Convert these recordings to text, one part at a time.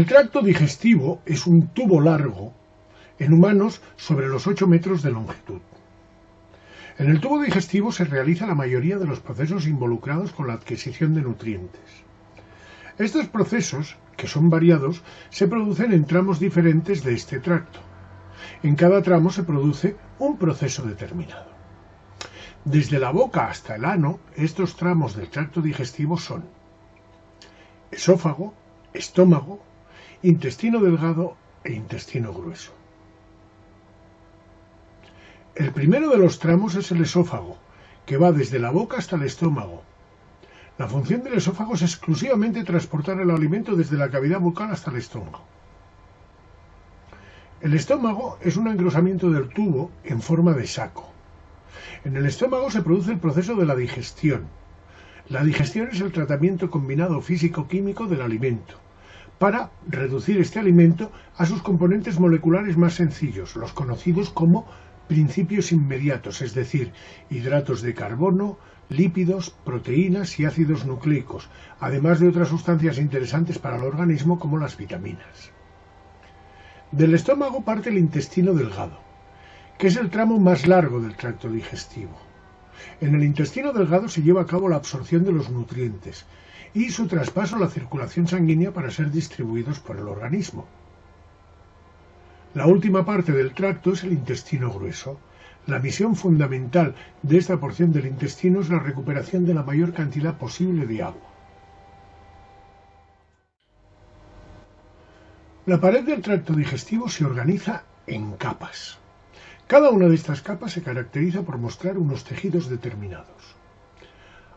tracto digestivo es un tubo largo, en humanos sobre los 8 metros de longitud. En el tubo digestivo se realiza la mayoría de los procesos involucrados con la adquisición de nutrientes. Estos procesos, que son variados, se producen en tramos diferentes de este tracto. En cada tramo se produce un proceso determinado. Desde la boca hasta el ano, estos tramos del tracto digestivo son esófago, estómago, intestino delgado e intestino grueso. El primero de los tramos es el esófago, que va desde la boca hasta el estómago. La función del esófago es exclusivamente transportar el alimento desde la cavidad bucal hasta el estómago. El estómago es un engrosamiento del tubo en forma de saco. En el estómago se produce el proceso de la digestión. La digestión es el tratamiento combinado físico-químico del alimento, para reducir este alimento a sus componentes moleculares más sencillos, los conocidos como principios inmediatos, es decir, hidratos de carbono, lípidos, proteínas y ácidos nucleicos, además de otras sustancias interesantes para el organismo como las vitaminas. Del estómago parte el intestino delgado, que es el tramo más largo del tracto digestivo. En el intestino delgado se lleva a cabo la absorción de los nutrientes y su traspaso a la circulación sanguínea para ser distribuidos por el organismo. La última parte del tracto es el intestino grueso. La misión fundamental de esta porción del intestino es la recuperación de la mayor cantidad posible de agua. La pared del tracto digestivo se organiza en capas. Cada una de estas capas se caracteriza por mostrar unos tejidos determinados.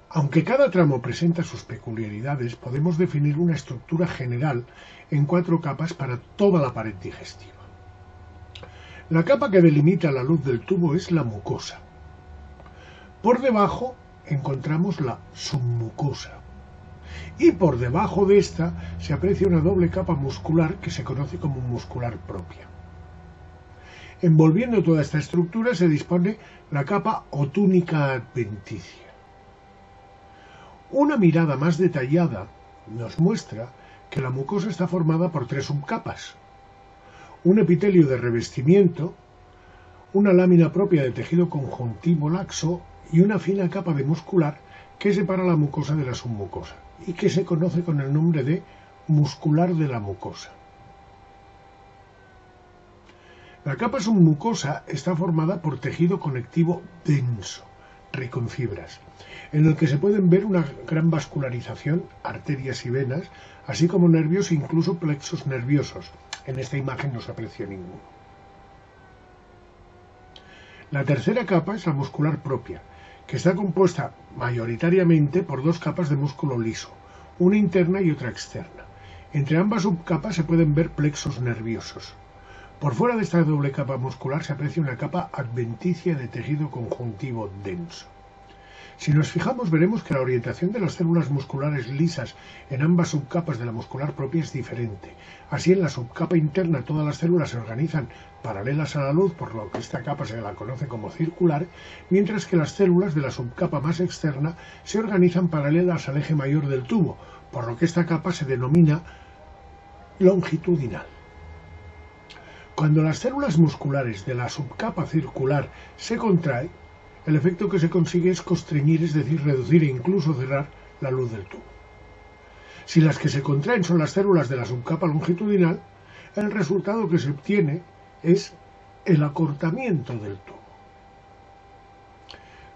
Aunque cada tramo presenta sus peculiaridades, podemos definir una estructura general en 4 capas para toda la pared digestiva. La capa que delimita la luz del tubo es la mucosa. Por debajo encontramos la submucosa. Y por debajo de esta se aprecia una doble capa muscular que se conoce como muscular propia. Envolviendo toda esta estructura se dispone la capa o túnica adventicia. Una mirada más detallada nos muestra que la mucosa está formada por 3 subcapas: un epitelio de revestimiento, una lámina propia de tejido conjuntivo laxo y una fina capa de muscular que separa la mucosa de la submucosa y que se conoce con el nombre de muscular de la mucosa. La capa submucosa está formada por tejido conectivo denso, rico en fibras, en el que se pueden ver una gran vascularización, arterias y venas, así como nervios e incluso plexos nerviosos. En esta imagen no se aprecia ninguno. La tercera capa es la muscular propia, que está compuesta mayoritariamente por 2 capas de músculo liso, una interna y otra externa. Entre ambas subcapas se pueden ver plexos nerviosos. Por fuera de esta doble capa muscular se aprecia una capa adventicia de tejido conjuntivo denso. Si nos fijamos veremos que la orientación de las células musculares lisas en ambas subcapas de la muscular propia es diferente. Así, en la subcapa interna todas las células se organizan paralelas a la luz, por lo que esta capa se la conoce como circular, mientras que las células de la subcapa más externa se organizan paralelas al eje mayor del tubo, por lo que esta capa se denomina longitudinal. Cuando las células musculares de la subcapa circular se contraen, el efecto que se consigue es constreñir, es decir, reducir e incluso cerrar la luz del tubo. Si las que se contraen son las células de la subcapa longitudinal, el resultado que se obtiene es el acortamiento del tubo.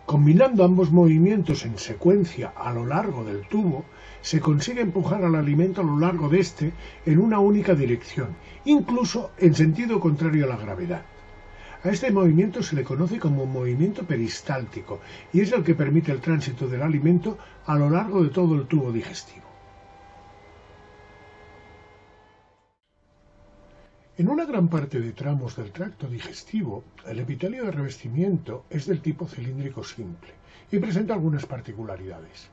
Combinando ambos movimientos en secuencia a lo largo del tubo, se consigue empujar al alimento a lo largo de este en una única dirección, incluso en sentido contrario a la gravedad. A este movimiento se le conoce como movimiento peristáltico y es el que permite el tránsito del alimento a lo largo de todo el tubo digestivo. En una gran parte de tramos del tracto digestivo, el epitelio de revestimiento es del tipo cilíndrico simple y presenta algunas particularidades.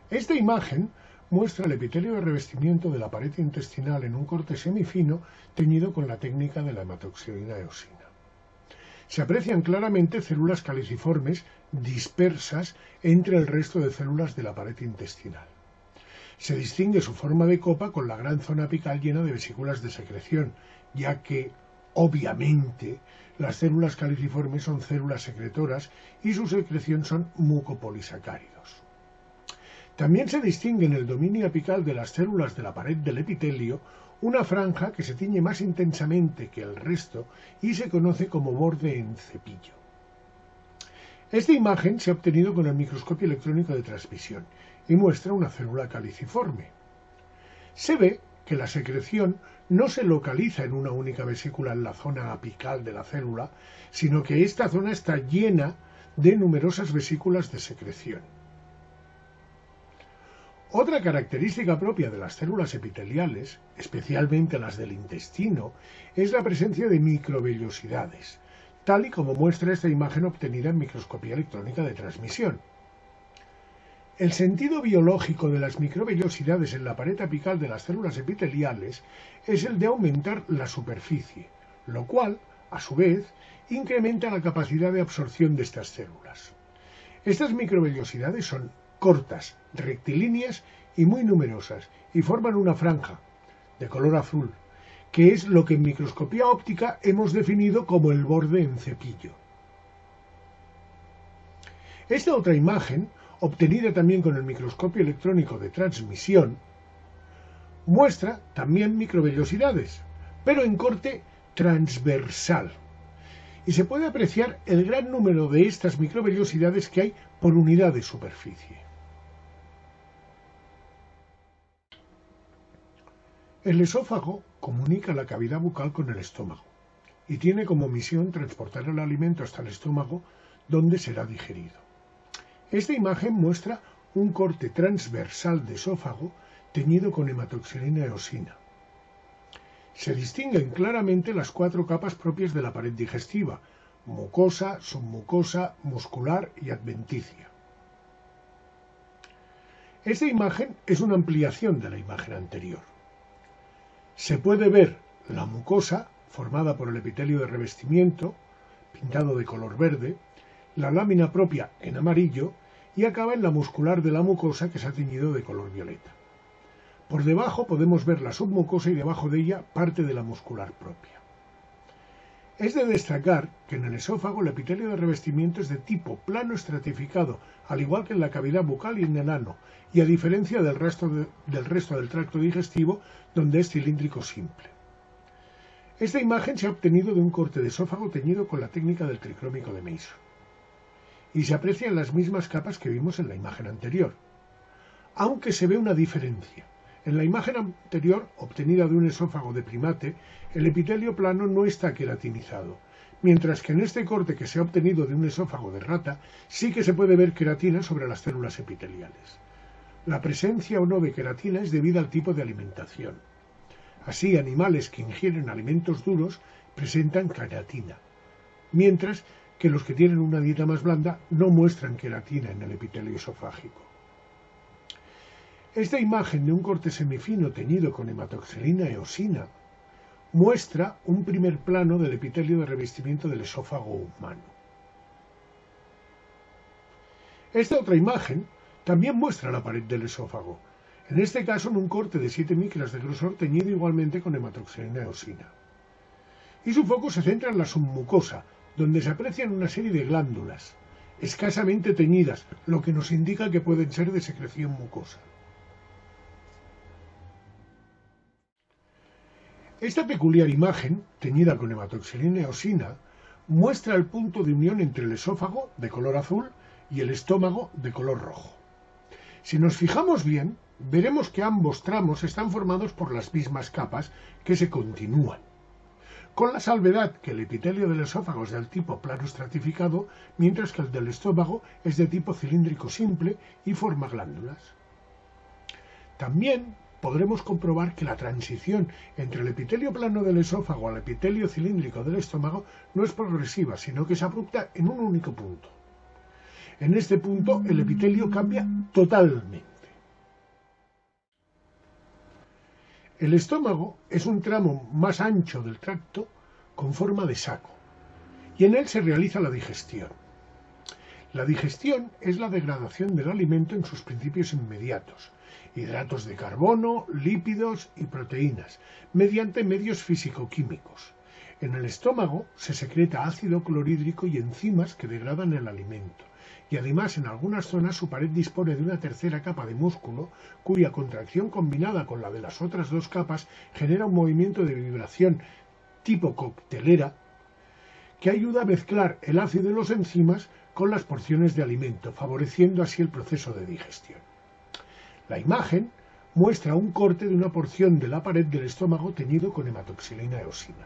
Esta imagen muestra el epitelio de revestimiento de la pared intestinal en un corte semifino teñido con la técnica de la hematoxilina eosina. Se aprecian claramente células caliciformes dispersas entre el resto de células de la pared intestinal. Se distingue su forma de copa con la gran zona apical llena de vesículas de secreción, ya que, obviamente, las células caliciformes son células secretoras y su secreción son mucopolisacáridos. También se distingue en el dominio apical de las células de la pared del epitelio una franja que se tiñe más intensamente que el resto y se conoce como borde en cepillo. Esta imagen se ha obtenido con el microscopio electrónico de transmisión y muestra una célula caliciforme. Se ve que la secreción no se localiza en una única vesícula en la zona apical de la célula, sino que esta zona está llena de numerosas vesículas de secreción. Otra característica propia de las células epiteliales, especialmente las del intestino, es la presencia de microvellosidades, tal y como muestra esta imagen obtenida en microscopía electrónica de transmisión. El sentido biológico de las microvellosidades en la pared apical de las células epiteliales es el de aumentar la superficie, lo cual, a su vez, incrementa la capacidad de absorción de estas células. Estas microvellosidades son cortas, rectilíneas y muy numerosas, y forman una franja, de color azul, que es lo que en microscopía óptica hemos definido como el borde en cepillo. Esta otra imagen, obtenida también con el microscopio electrónico de transmisión, muestra también microvellosidades, pero en corte transversal, y se puede apreciar el gran número de estas microvellosidades que hay por unidad de superficie. El esófago comunica la cavidad bucal con el estómago y tiene como misión transportar el alimento hasta el estómago, donde será digerido. Esta imagen muestra un corte transversal de esófago teñido con hematoxilina eosina. Se distinguen claramente las 4 capas propias de la pared digestiva: mucosa, submucosa, muscular y adventicia. Esta imagen es una ampliación de la imagen anterior. Se puede ver la mucosa, formada por el epitelio de revestimiento, pintado de color verde, la lámina propia en amarillo, y acaba en la muscular de la mucosa, que se ha teñido de color violeta. Por debajo podemos ver la submucosa y debajo de ella parte de la muscular propia. Es de destacar que en el esófago el epitelio de revestimiento es de tipo plano estratificado, al igual que en la cavidad bucal y en el ano, y a diferencia del resto del tracto digestivo, donde es cilíndrico simple. Esta imagen se ha obtenido de un corte de esófago teñido con la técnica del tricrómico de Mason, y se aprecian las mismas capas que vimos en la imagen anterior, aunque se ve una diferencia. En la imagen anterior, obtenida de un esófago de primate, el epitelio plano no está queratinizado, mientras que en este corte que se ha obtenido de un esófago de rata, sí que se puede ver queratina sobre las células epiteliales. La presencia o no de queratina es debida al tipo de alimentación. Así, animales que ingieren alimentos duros presentan queratina, mientras que los que tienen una dieta más blanda no muestran queratina en el epitelio esofágico. Esta imagen de un corte semifino teñido con hematoxilina eosina muestra un primer plano del epitelio de revestimiento del esófago humano. Esta otra imagen también muestra la pared del esófago, en este caso en un corte de 7 micras de grosor teñido igualmente con hematoxilina eosina. Y su foco se centra en la submucosa, donde se aprecian una serie de glándulas, escasamente teñidas, lo que nos indica que pueden ser de secreción mucosa. Esta peculiar imagen, teñida con hematoxilina eosina, muestra el punto de unión entre el esófago, de color azul, y el estómago, de color rojo. Si nos fijamos bien, veremos que ambos tramos están formados por las mismas capas que se continúan, con la salvedad que el epitelio del esófago es del tipo plano estratificado, mientras que el del estómago es de tipo cilíndrico simple y forma glándulas. También podremos comprobar que la transición entre el epitelio plano del esófago al epitelio cilíndrico del estómago no es progresiva, sino que es abrupta en un único punto. En este punto el epitelio cambia totalmente. El estómago es un tramo más ancho del tracto con forma de saco, y en él se realiza la digestión. La digestión es la degradación del alimento en sus principios inmediatos, hidratos de carbono, lípidos y proteínas, mediante medios físico-químicos. En el estómago se secreta ácido clorhídrico y enzimas que degradan el alimento, y además en algunas zonas su pared dispone de una tercera capa de músculo cuya contracción combinada con la de las otras dos capas genera un movimiento de vibración tipo coctelera que ayuda a mezclar el ácido y las enzimas con las porciones de alimento, favoreciendo así el proceso de digestión. La imagen muestra un corte de una porción de la pared del estómago teñido con hematoxilina eosina.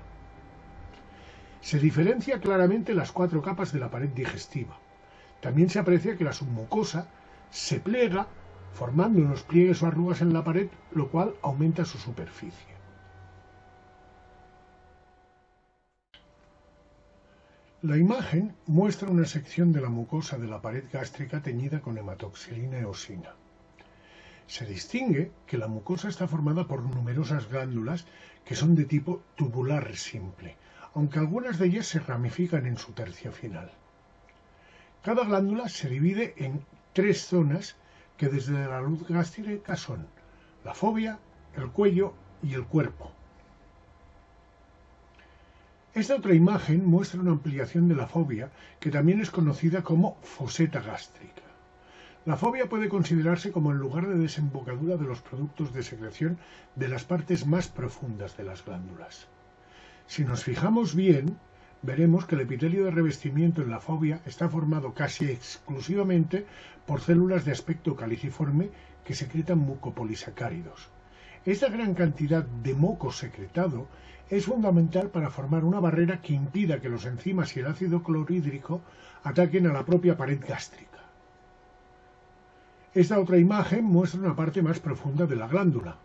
Se diferencia claramente las 4 capas de la pared digestiva. También se aprecia que la submucosa se pliega formando unos pliegues o arrugas en la pared, lo cual aumenta su superficie. La imagen muestra una sección de la mucosa de la pared gástrica teñida con hematoxilina eosina. Se distingue que la mucosa está formada por numerosas glándulas que son de tipo tubular simple, aunque algunas de ellas se ramifican en su tercio final. Cada glándula se divide en 3 zonas que desde la luz gástrica son la fóvea, el cuello y el cuerpo. Esta otra imagen muestra una ampliación de la fóvea que también es conocida como foseta gástrica. La fóvea puede considerarse como el lugar de desembocadura de los productos de secreción de las partes más profundas de las glándulas. Si nos fijamos bien, veremos que el epitelio de revestimiento en la fóvea está formado casi exclusivamente por células de aspecto caliciforme que secretan mucopolisacáridos. Esta gran cantidad de moco secretado es fundamental para formar una barrera que impida que los enzimas y el ácido clorhídrico ataquen a la propia pared gástrica. Esta otra imagen muestra una parte más profunda de la glándula,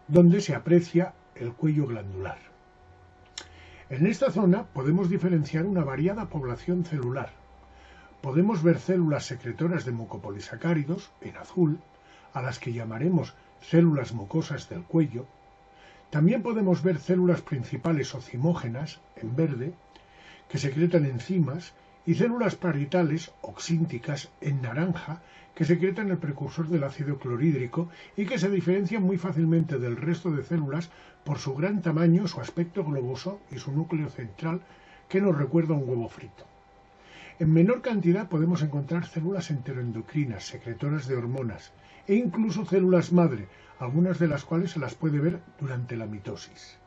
donde se aprecia el cuello glandular. En esta zona podemos diferenciar una variada población celular. Podemos ver células secretoras de mucopolisacáridos, en azul, a las que llamaremos células mucosas del cuello. También podemos ver células principales o zimógenas, en verde, que secretan enzimas, y células parietales oxínticas, en naranja, que secretan el precursor del ácido clorhídrico y que se diferencian muy fácilmente del resto de células por su gran tamaño, su aspecto globoso y su núcleo central, que nos recuerda a un huevo frito. En menor cantidad podemos encontrar células enteroendocrinas, secretoras de hormonas, e incluso células madre, algunas de las cuales se las puede ver durante la mitosis.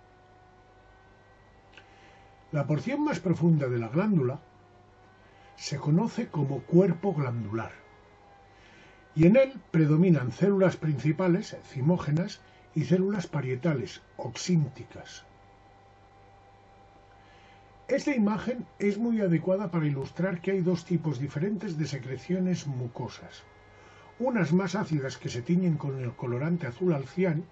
La porción más profunda de la glándula se conoce como cuerpo glandular, y en él predominan células principales, zimógenas, y células parietales, oxínticas. Esta imagen es muy adecuada para ilustrar que hay 2 tipos diferentes de secreciones mucosas, unas más ácidas que se tiñen con el colorante azul al cian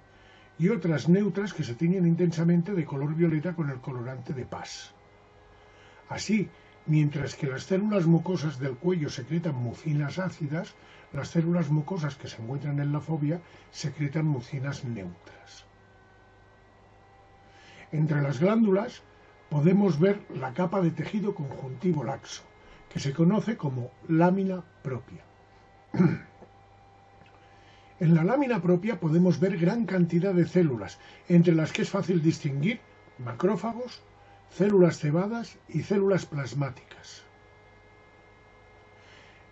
y otras neutras que se tiñen intensamente de color violeta con el colorante de Paz. Así, mientras que las células mucosas del cuello secretan mucinas ácidas, las células mucosas que se encuentran en la fóvea secretan mucinas neutras. Entre las glándulas podemos ver la capa de tejido conjuntivo laxo, que se conoce como lámina propia. En la lámina propia podemos ver gran cantidad de células, entre las que es fácil distinguir macrófagos, células cebadas y células plasmáticas.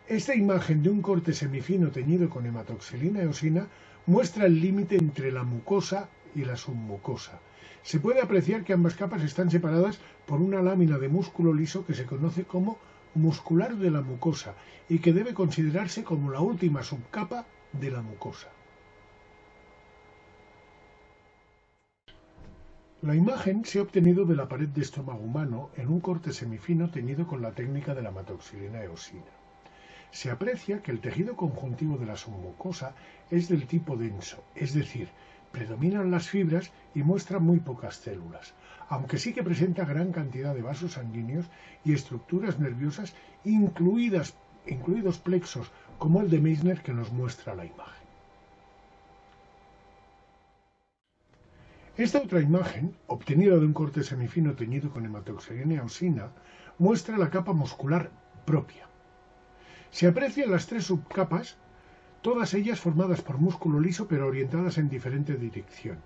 Esta imagen de un corte semifino teñido con hematoxilina eosina muestra el límite entre la mucosa y la submucosa. Se puede apreciar que ambas capas están separadas por una lámina de músculo liso que se conoce como muscular de la mucosa y que debe considerarse como la última subcapa de la mucosa. La imagen se ha obtenido de la pared de estómago humano en un corte semifino teñido con la técnica de la hematoxilina eosina. Se aprecia que el tejido conjuntivo de la submucosa es del tipo denso, es decir, predominan las fibras y muestra muy pocas células, aunque sí que presenta gran cantidad de vasos sanguíneos y estructuras nerviosas, incluidos plexos como el de Meissner que nos muestra la imagen. Esta otra imagen, obtenida de un corte semifino teñido con hematoxilina eosina, muestra la capa muscular propia. Se aprecian las tres subcapas, todas ellas formadas por músculo liso pero orientadas en diferente dirección.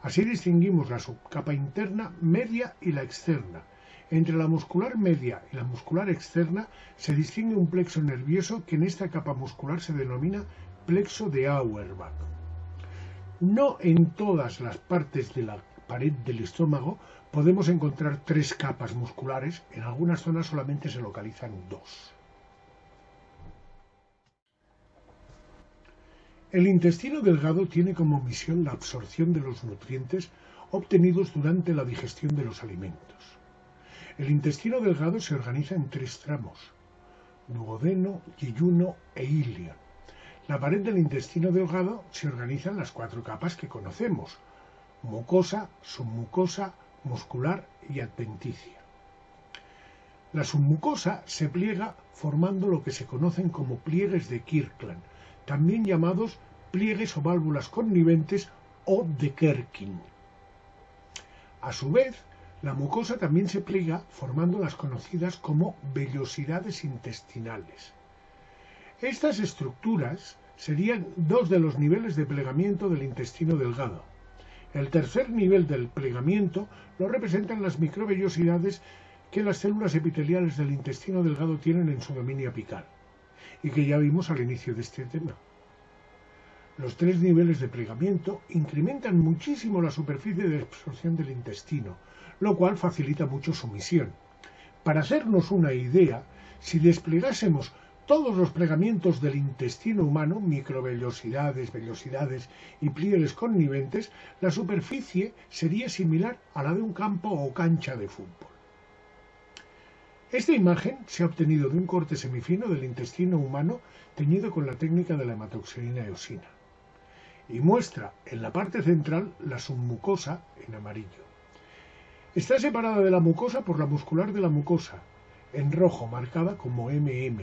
Así distinguimos la subcapa interna, media y la externa. Entre la muscular media y la muscular externa se distingue un plexo nervioso que en esta capa muscular se denomina plexo de Auerbach. No en todas las partes de la pared del estómago podemos encontrar tres capas musculares, en algunas zonas solamente se localizan dos. El intestino delgado tiene como misión la absorción de los nutrientes obtenidos durante la digestión de los alimentos. El intestino delgado se organiza en tres tramos: duodeno, yeyuno e ilion. La pared del intestino delgado se organiza en las cuatro capas que conocemos: mucosa, submucosa, muscular y adventicia. La submucosa se pliega formando lo que se conocen como pliegues de Kirkland, también llamados pliegues o válvulas conniventes o de Kerkin. A su vez, la mucosa también se pliega formando las conocidas como vellosidades intestinales. Estas estructuras serían dos de los niveles de plegamiento del intestino delgado. El tercer nivel del plegamiento lo representan las microvellosidades que las células epiteliales del intestino delgado tienen en su dominio apical, y que ya vimos al inicio de este tema. Los tres niveles de plegamiento incrementan muchísimo la superficie de absorción del intestino, lo cual facilita mucho su misión. Para hacernos una idea, si desplegásemos todos los plegamientos del intestino humano, microvellosidades, vellosidades y pliegues conniventes, la superficie sería similar a la de un campo o cancha de fútbol. Esta imagen se ha obtenido de un corte semifino del intestino humano teñido con la técnica de la hematoxilina eosina, y muestra en la parte central la submucosa en amarillo. Está separada de la mucosa por la muscular de la mucosa, en rojo marcada como MM,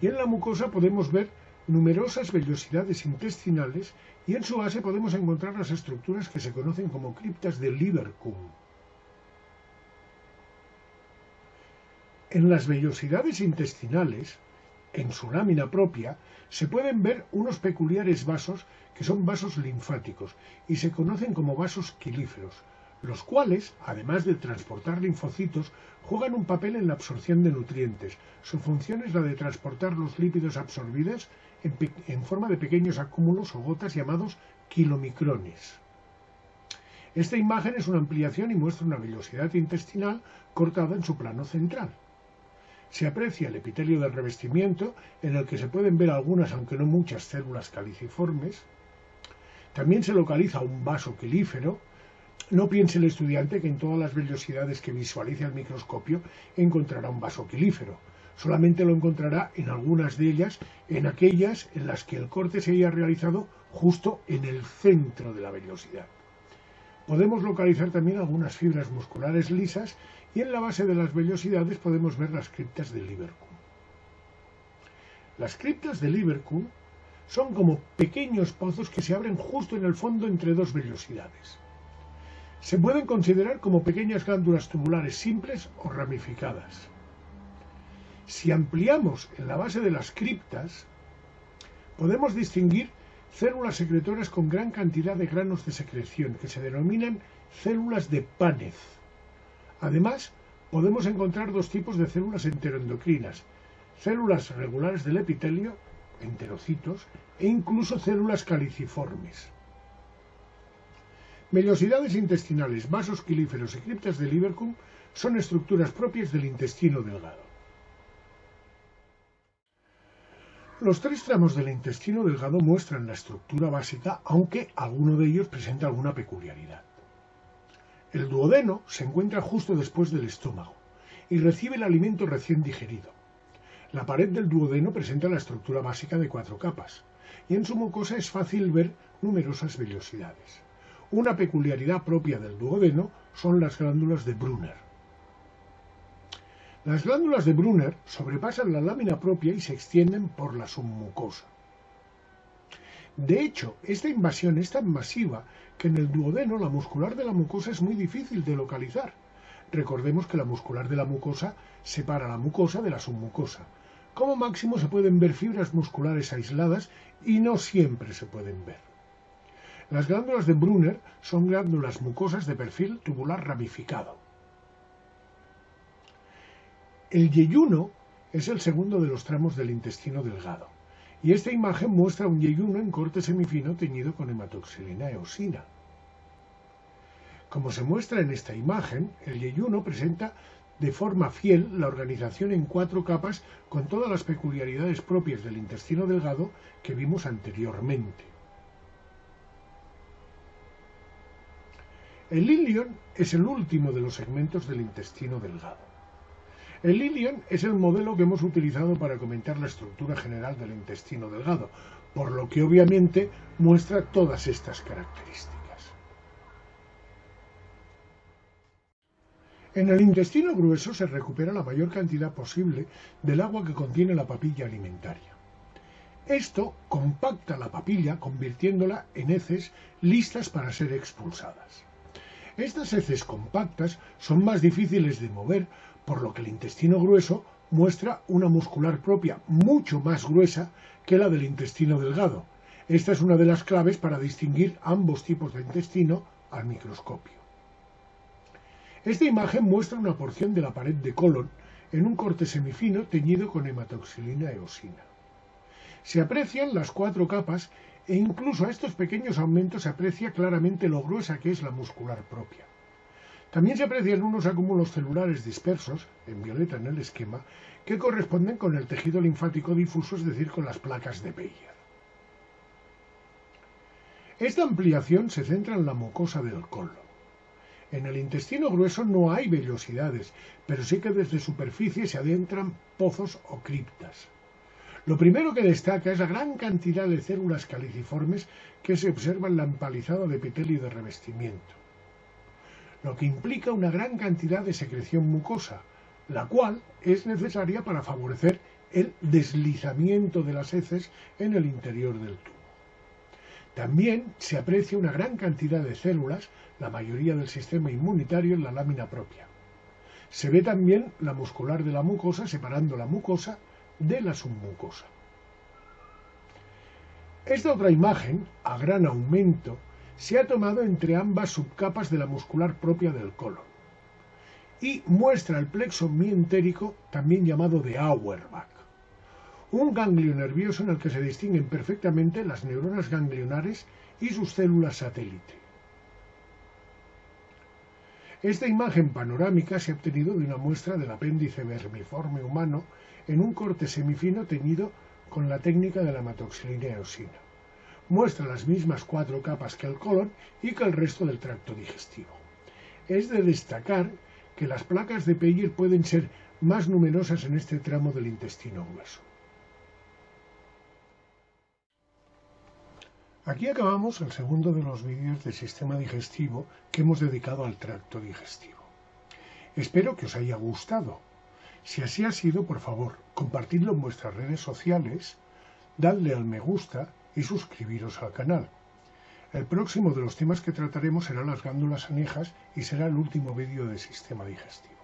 y en la mucosa podemos ver numerosas vellosidades intestinales y en su base podemos encontrar las estructuras que se conocen como criptas de Lieberkühn. En las vellosidades intestinales, en su lámina propia, se pueden ver unos peculiares vasos que son vasos linfáticos y se conocen como vasos quilíferos, los cuales, además de transportar linfocitos, juegan un papel en la absorción de nutrientes. Su función es la de transportar los lípidos absorbidos en forma de pequeños acúmulos o gotas llamados kilomicrones. Esta imagen es una ampliación y muestra una vellosidad intestinal cortada en su plano central. Se aprecia el epitelio del revestimiento, en el que se pueden ver algunas, aunque no muchas, células caliciformes. También se localiza un vaso quelífero. No piense el estudiante que en todas las vellosidades que visualice al microscopio encontrará un vaso quelífero. Solamente lo encontrará en algunas de ellas, en aquellas en las que el corte se haya realizado justo en el centro de la vellosidad. Podemos localizar también algunas fibras musculares lisas y en la base de las vellosidades podemos ver las criptas de Lieberkühn. Las criptas de Lieberkühn son como pequeños pozos que se abren justo en el fondo entre dos vellosidades. Se pueden considerar como pequeñas glándulas tubulares simples o ramificadas. Si ampliamos en la base de las criptas, podemos distinguir células secretoras con gran cantidad de granos de secreción, que se denominan células de Paneth. Además, podemos encontrar dos tipos de células enteroendocrinas: células regulares del epitelio, enterocitos, e incluso células caliciformes. Vellosidades intestinales, vasos quelíferos y criptas de Lieberkühn son estructuras propias del intestino delgado. Los tres tramos del intestino delgado muestran la estructura básica, aunque alguno de ellos presenta alguna peculiaridad. El duodeno se encuentra justo después del estómago y recibe el alimento recién digerido. La pared del duodeno presenta la estructura básica de 4 capas, y en su mucosa es fácil ver numerosas vellosidades. Una peculiaridad propia del duodeno son las glándulas de Brunner. Las glándulas de Brunner sobrepasan la lámina propia y se extienden por la submucosa. De hecho, esta invasión es tan masiva que en el duodeno la muscular de la mucosa es muy difícil de localizar. Recordemos que la muscular de la mucosa separa la mucosa de la submucosa. Como máximo se pueden ver fibras musculares aisladas y no siempre se pueden ver. Las glándulas de Brunner son glándulas mucosas de perfil tubular ramificado. El yeyuno es el segundo de los tramos del intestino delgado, y esta imagen muestra un yeyuno en corte semifino teñido con hematoxilina eosina. Como se muestra en esta imagen, el yeyuno presenta de forma fiel la organización en 4 capas con todas las peculiaridades propias del intestino delgado que vimos anteriormente. El ilion es el último de los segmentos del intestino delgado. El ilion es el modelo que hemos utilizado para comentar la estructura general del intestino delgado, por lo que obviamente muestra todas estas características. En el intestino grueso se recupera la mayor cantidad posible del agua que contiene la papilla alimentaria. Esto compacta la papilla convirtiéndola en heces listas para ser expulsadas. Estas heces compactas son más difíciles de mover, por lo que el intestino grueso muestra una muscular propia mucho más gruesa que la del intestino delgado. Esta es una de las claves para distinguir ambos tipos de intestino al microscopio. Esta imagen muestra una porción de la pared de colon en un corte semifino teñido con hematoxilina eosina. Se aprecian las 4 capas e incluso a estos pequeños aumentos se aprecia claramente lo gruesa que es la muscular propia. También se aprecian unos acúmulos celulares dispersos, en violeta en el esquema, que corresponden con el tejido linfático difuso, es decir, con las placas de Peyer. Esta ampliación se centra en la mucosa del colon. En el intestino grueso no hay vellosidades, pero sí que desde superficie se adentran pozos o criptas. Lo primero que destaca es la gran cantidad de células caliciformes que se observa en la empalizada de epitelio de revestimiento, lo que implica una gran cantidad de secreción mucosa, la cual es necesaria para favorecer el deslizamiento de las heces en el interior del tubo. También se aprecia una gran cantidad de células, la mayoría del sistema inmunitario, en la lámina propia. Se ve también la muscular de la mucosa separando la mucosa de la submucosa. Esta otra imagen, a gran aumento, se ha tomado entre ambas subcapas de la muscular propia del colon y muestra el plexo mientérico, también llamado de Auerbach, un ganglio nervioso en el que se distinguen perfectamente las neuronas ganglionares y sus células satélite. Esta imagen panorámica se ha obtenido de una muestra del apéndice vermiforme humano en un corte semifino teñido con la técnica de la hematoxilina eosina. Muestra las mismas 4 capas que el colon y que el resto del tracto digestivo. Es de destacar que las placas de Peyer pueden ser más numerosas en este tramo del intestino grueso. Aquí acabamos el segundo de los vídeos del sistema digestivo que hemos dedicado al tracto digestivo. Espero que os haya gustado. Si así ha sido, por favor, compartidlo en vuestras redes sociales, dadle al me gusta y suscribiros al canal. El próximo de los temas que trataremos será las glándulas anejas y será el último vídeo del sistema digestivo.